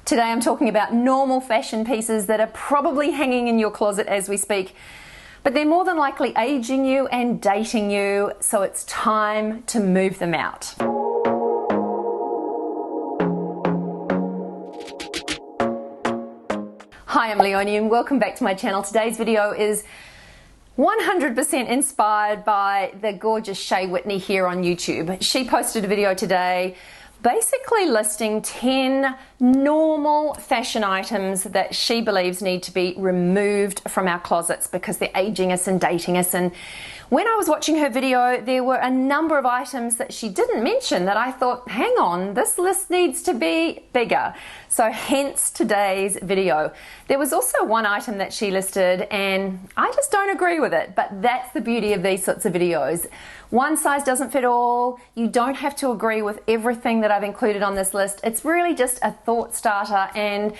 Today I'm talking about normal fashion pieces that are probably hanging in your closet as we speak, but they're more than likely aging you and dating you, so it's time to move them out. Hi, I'm Leonie and welcome back to my channel. Today's video is 100% inspired by the gorgeous Shay Whitney here on YouTube. She posted a video today basically listing 10 normal fashion items that she believes need to be removed from our closets because they're aging us and dating us. And when I was watching her video, there were a number of items that she didn't mention that I thought, hang on, this list needs to be bigger. So hence today's video. There was also one item that she listed and I just don't agree with it, but that's the beauty of these sorts of videos. One size doesn't fit all. You don't have to agree with everything that I've included on this list. It's really just a thought starter and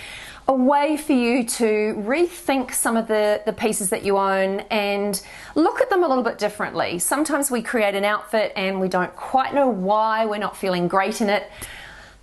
a way for you to rethink some of the pieces that you own and look at them a little bit differently. Sometimes we create an outfit and we don't quite know why we're not feeling great in it.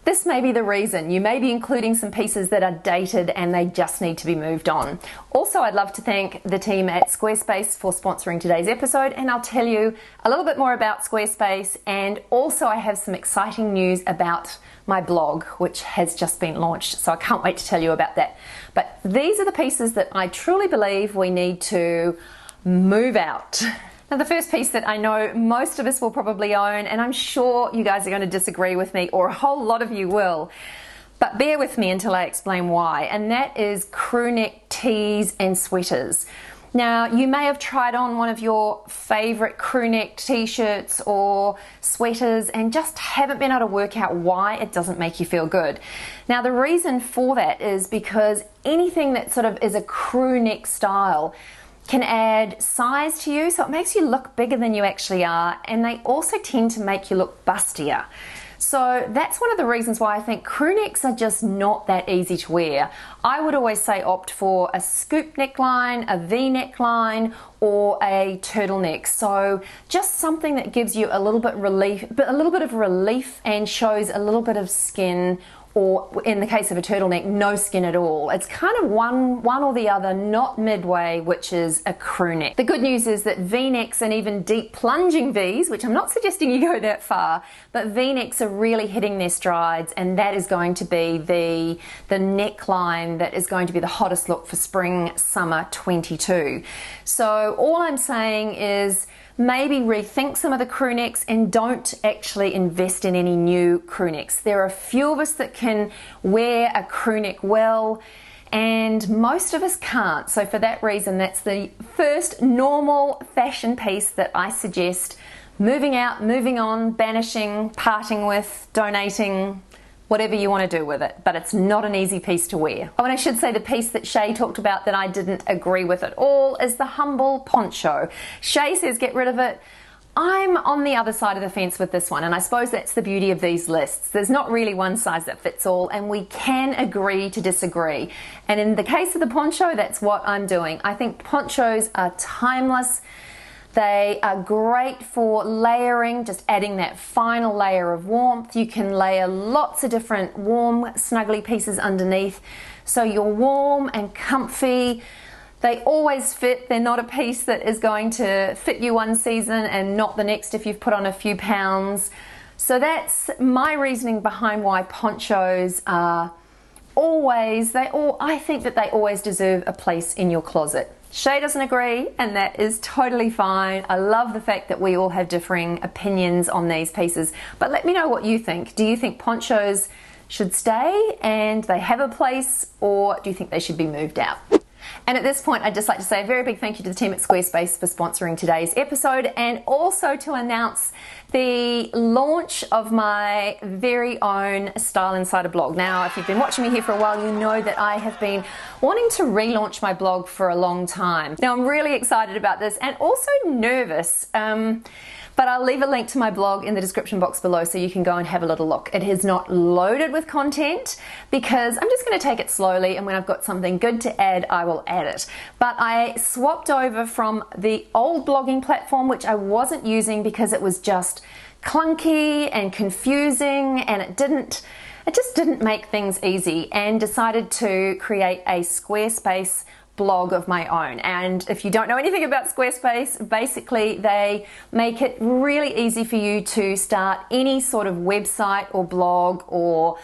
This may be the reason. You may be including some pieces that are dated and they just need to be moved on. Also, I'd love to thank the team at Squarespace for sponsoring today's episode, and I'll tell you a little bit more about Squarespace, and also I have some exciting news about my blog, which has just been launched, so I can't wait to tell you about that. But these are the pieces that I truly believe we need to move out. Now, the first piece that I know most of us will probably own, and I'm sure you guys are going to disagree with me, or a whole lot of you will, but bear with me until I explain why, and that is crew neck tees and sweaters. Now, you may have tried on one of your favorite crew neck t-shirts or sweaters and just haven't been able to work out why it doesn't make you feel good. Now, the reason for that is because anything that sort of is a crew neck style can add size to you, so it makes you look bigger than you actually are, and they also tend to make you look bustier. So that's one of the reasons why I think crew necks are just not that easy to wear. I would always say opt for a scoop neckline, a V neckline, or a turtleneck. So just something that gives you a little bit of relief and shows a little bit of skin, or in the case of a turtleneck, no skin at all. It's kind of one or the other, not midway, which is a crew neck. The good news is that V-necks and even deep plunging Vs, which I'm not suggesting you go that far, but V-necks are really hitting their strides, and that is going to be the neckline that is going to be the hottest look for spring, summer 22. So all I'm saying is maybe rethink some of the crew necks and don't actually invest in any new crew necks. There are a few of us that can wear a crew neck well, and most of us can't. So for that reason, that's the first normal fashion piece that I suggest moving out, moving on, banishing, parting with, donating, whatever you want to do with it, but it's not an easy piece to wear. Oh, and I should say the piece that Shay talked about that I didn't agree with at all is the humble poncho. Shay says get rid of it. I'm on the other side of the fence with this one, and I suppose that's the beauty of these lists. There's not really one size that fits all, and we can agree to disagree. And in the case of the poncho, that's what I'm doing. I think ponchos are timeless. They are great for layering, just adding that final layer of warmth. You can layer lots of different warm, snuggly pieces underneath. So you're warm and comfy. They always fit. They're not a piece that is going to fit you one season and not the next if you've put on a few pounds. So that's my reasoning behind why ponchos are I think that they always deserve a place in your closet. Shay doesn't agree, and that is totally fine. I love the fact that we all have differing opinions on these pieces, but let me know what you think. Do you think ponchos should stay and they have a place, or do you think they should be moved out? And at this point, I'd just like to say a very big thank you to the team at Squarespace for sponsoring today's episode, and also to announce the launch of my very own Style Insider blog. Now, if you've been watching me here for a while, you know that I have been wanting to relaunch my blog for a long time. Now, I'm really excited about this and also nervous. But I'll leave a link to my blog in the description box below so you can go and have a little look. It is not loaded with content because I'm just going to take it slowly, and when I've got something good to add, I will add it. But I swapped over from the old blogging platform, which I wasn't using because it was just clunky and confusing, and it didn't it just didn't make things easy, and decided to create a Squarespace blog of my own. And if you don't know anything about Squarespace, basically they make it really easy for you to start any sort of website or blog or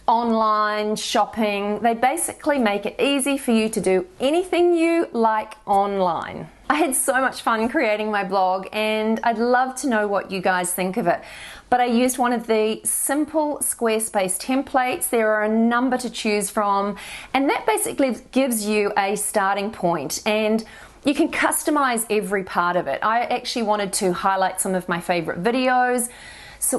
online shopping. They basically make it easy for you to do anything you like online. I had so much fun creating my blog, and I'd love to know what you guys think of it. But I used one of the simple Squarespace templates. There are a number to choose from, and that basically gives you a starting point, and you can customize every part of it. I actually wanted to highlight some of my favorite videos,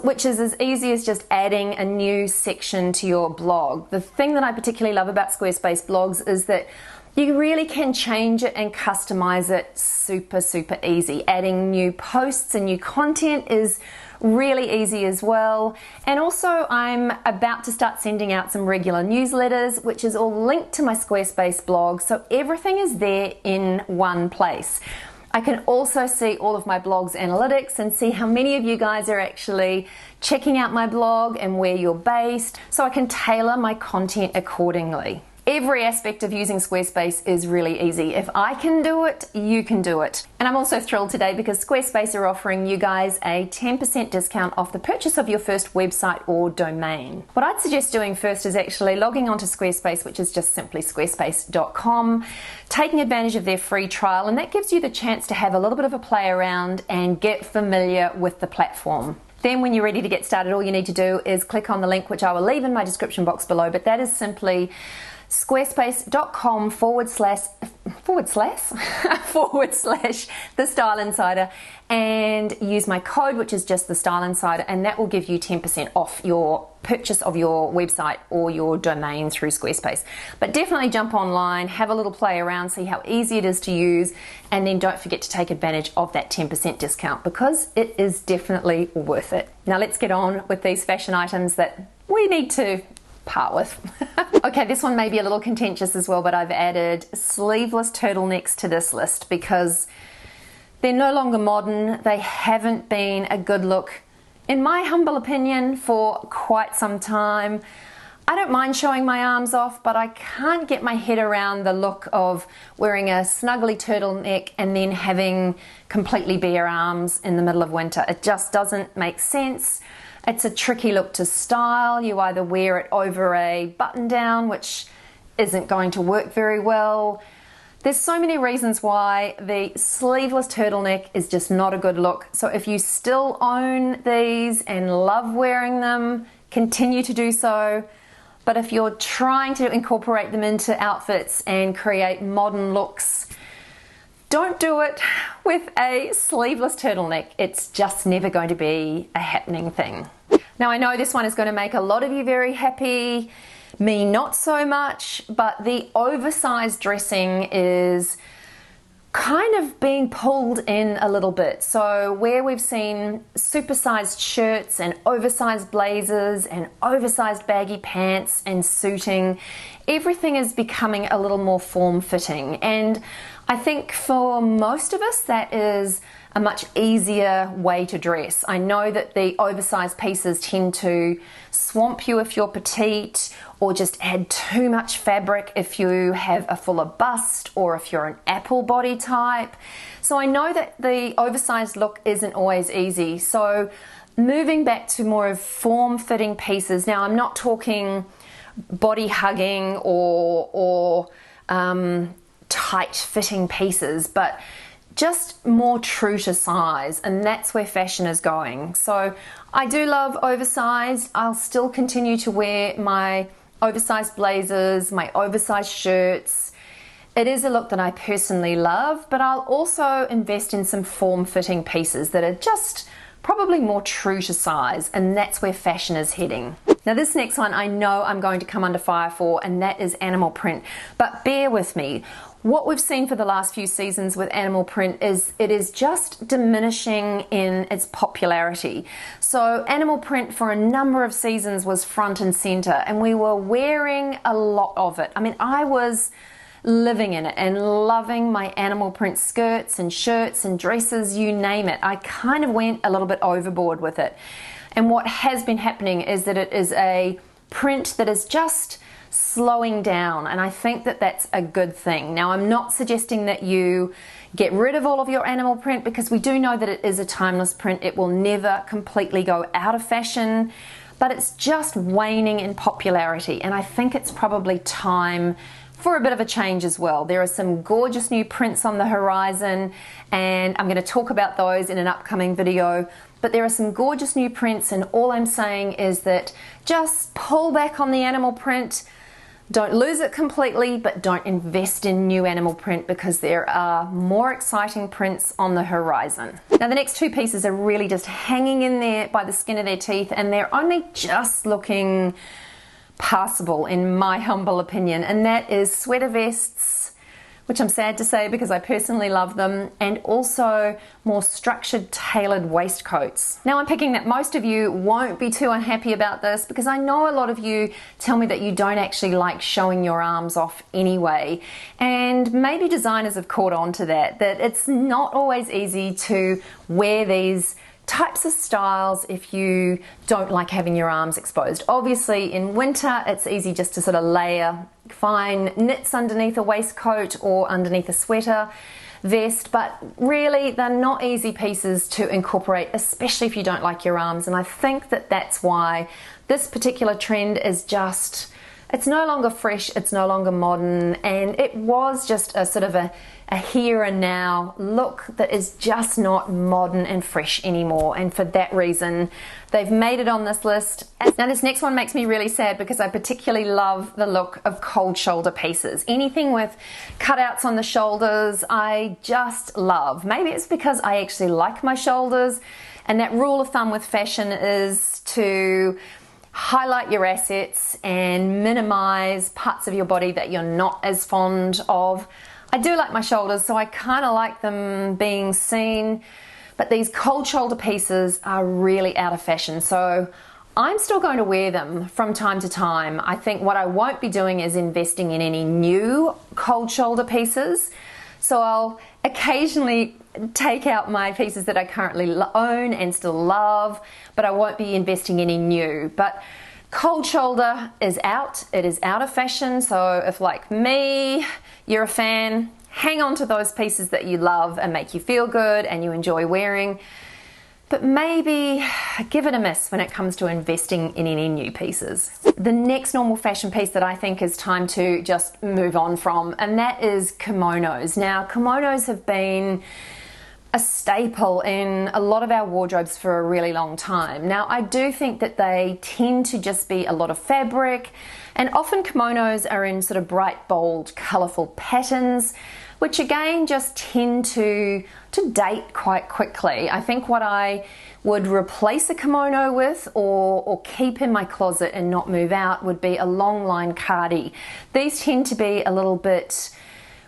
which is as easy as just adding a new section to your blog. The thing that I particularly love about Squarespace blogs is that you really can change it and customize it super easy. Adding new posts and new content is really easy as well. And also I'm about to start sending out some regular newsletters, which is all linked to my Squarespace blog, so everything is there in one place. I can also see all of my blog's analytics and see how many of you guys are actually checking out my blog and where you're based, so I can tailor my content accordingly. Every aspect of using Squarespace is really easy. If I can do it, you can do it. And I'm also thrilled today because Squarespace are offering you guys a 10% discount off the purchase of your first website or domain. What I'd suggest doing first is actually logging onto Squarespace, which is just simply squarespace.com, taking advantage of their free trial, and that gives you the chance to have a little bit of a play around and get familiar with the platform. Then when you're ready to get started, all you need to do is click on the link, which I will leave in my description box below, but that is simply squarespace.com // the Style Insider, and use my code, which is just the Style Insider, and that will give you 10% off your purchase of your website or your domain through Squarespace. But definitely jump online, have a little play around, see how easy it is to use, and then don't forget to take advantage of that 10% discount because it is definitely worth it. Now let's get on with these fashion items that we need to part with. Okay, this one may be a little contentious as well, but I've added sleeveless turtlenecks to this list because they're no longer modern. They haven't been a good look, in my humble opinion, for quite some time. I don't mind showing my arms off, but I can't get my head around the look of wearing a snuggly turtleneck and then having completely bare arms in the middle of winter. It just doesn't make sense. It's a tricky look to style. You either wear it over a button down, which isn't going to work very well. There's so many reasons why the sleeveless turtleneck is just not a good look. So if you still own these and love wearing them, continue to do so. But if you're trying to incorporate them into outfits and create modern looks, don't do it with a sleeveless turtleneck. It's just never going to be a happening thing. Now I know this one is going to make a lot of you very happy, me not so much, but the oversized dressing is kind of being pulled in a little bit. So where we've seen supersized shirts and oversized blazers and oversized baggy pants and suiting, everything is becoming a little more form-fitting. And I think for most of us that is a much easier way to dress. I know that the oversized pieces tend to swamp you if you're petite, or just add too much fabric if you have a fuller bust or if you're an apple body type. So I know that the oversized look isn't always easy. So moving back to more of form-fitting pieces. Now I'm not talking body hugging or tight-fitting pieces, but just more true to size, and that's where fashion is going. So I do love oversized. I'll still continue to wear my oversized blazers, my oversized shirts. It is a look that I personally love, but I'll also invest in some form-fitting pieces that are just probably more true to size, and that's where fashion is heading. Now this next one I know I'm going to come under fire for, and that is animal print, but bear with me. What we've seen for the last few seasons with animal print is it is just diminishing in its popularity. So animal print for a number of seasons was front and center, and we were wearing a lot of it. I mean, I was living in it and loving my animal print skirts and shirts and dresses, you name it. I kind of went a little bit overboard with it. And what has been happening is that it is a print that is just slowing down, and I think that that's a good thing. Now, I'm not suggesting that you get rid of all of your animal print, because we do know that it is a timeless print. It will never completely go out of fashion, but it's just waning in popularity, and I think it's probably time for a bit of a change as well. There are some gorgeous new prints on the horizon, and I'm going to talk about those in an upcoming video. But there are some gorgeous new prints, and all I'm saying is that just pull back on the animal print. Don't lose it completely, but don't invest in new animal print, because there are more exciting prints on the horizon. Now, the next two pieces are really just hanging in there by the skin of their teeth, and they're only just looking passable in my humble opinion, and that is sweater vests, which I'm sad to say because I personally love them, and also more structured tailored waistcoats. Now, I'm picking that most of you won't be too unhappy about this, because I know a lot of you tell me that you don't actually like showing your arms off anyway, and maybe designers have caught on to that it's not always easy to wear these types of styles if you don't like having your arms exposed. Obviously, in winter, it's easy just to sort of layer fine knits underneath a waistcoat or underneath a sweater vest, but really they're not easy pieces to incorporate, especially if you don't like your arms. And I think that that's why this particular trend is just, it's no longer fresh, it's no longer modern, and it was just a sort of a here and now look that is just not modern and fresh anymore, and for that reason they've made it on this list. Now, this next one makes me really sad, because I particularly love the look of cold shoulder pieces. Anything with cutouts on the shoulders I just love. Maybe it's because I actually like my shoulders, and that rule of thumb with fashion is to highlight your assets and minimize parts of your body that you're not as fond of. I do like my shoulders, so I kind of like them being seen, but these cold shoulder pieces are really out of fashion, so I'm still going to wear them from time to time. I think what I won't be doing is investing in any new cold shoulder pieces, so I'll occasionally take out my pieces that I currently own and still love, but I won't be investing any new. But cold shoulder is out, it is out of fashion, so if, like me, you're a fan, hang on to those pieces that you love and make you feel good and you enjoy wearing, but maybe give it a miss when it comes to investing in any new pieces. The next normal fashion piece that I think is time to just move on from, and that is kimonos. Now, kimonos have been a staple in a lot of our wardrobes for a really long time. Now, I do think that they tend to just be a lot of fabric, and often kimonos are in sort of bright, bold, colourful patterns, which again just tend to date quite quickly. I think what I would replace a kimono with, or keep in my closet and not move out, would be a long line cardi. These tend to be a little bit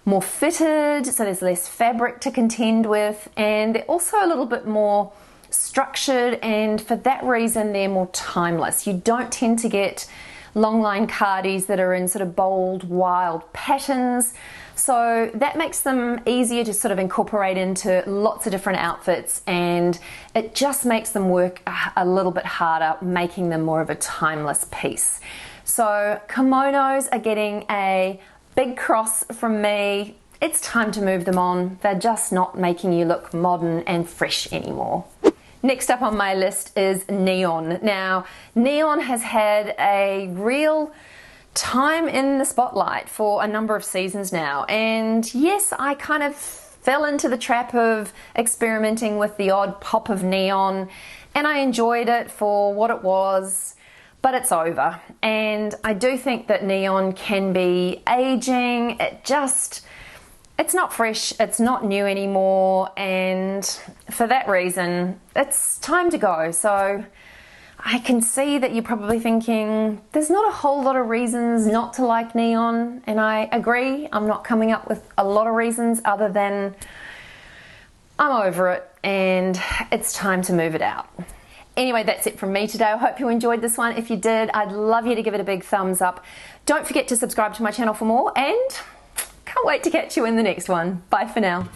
more fitted, so there's less fabric to contend with, and they're also a little bit more structured, and for that reason they're more timeless. You don't tend to get long line cardis that are in sort of bold, wild patterns, so that makes them easier to sort of incorporate into lots of different outfits, and it just makes them work a little bit harder, making them more of a timeless piece. So kimonos are getting a big cross from me. It's time to move them on. They're just not making you look modern and fresh anymore. Next up on my list is neon. Now, neon has had a real time in the spotlight for a number of seasons now, and yes, I kind of fell into the trap of experimenting with the odd pop of neon, and I enjoyed it for what it was, but it's over. And I do think that neon can be aging. It's not fresh, it's not new anymore, and for that reason, it's time to go. So I can see that you're probably thinking, there's not a whole lot of reasons not to like neon, and I agree. I'm not coming up with a lot of reasons other than I'm over it and it's time to move it out. Anyway, that's it from me today. I hope you enjoyed this one. If you did, I'd love you to give it a big thumbs up. Don't forget to subscribe to my channel for more, and can't wait to catch you in the next one. Bye for now.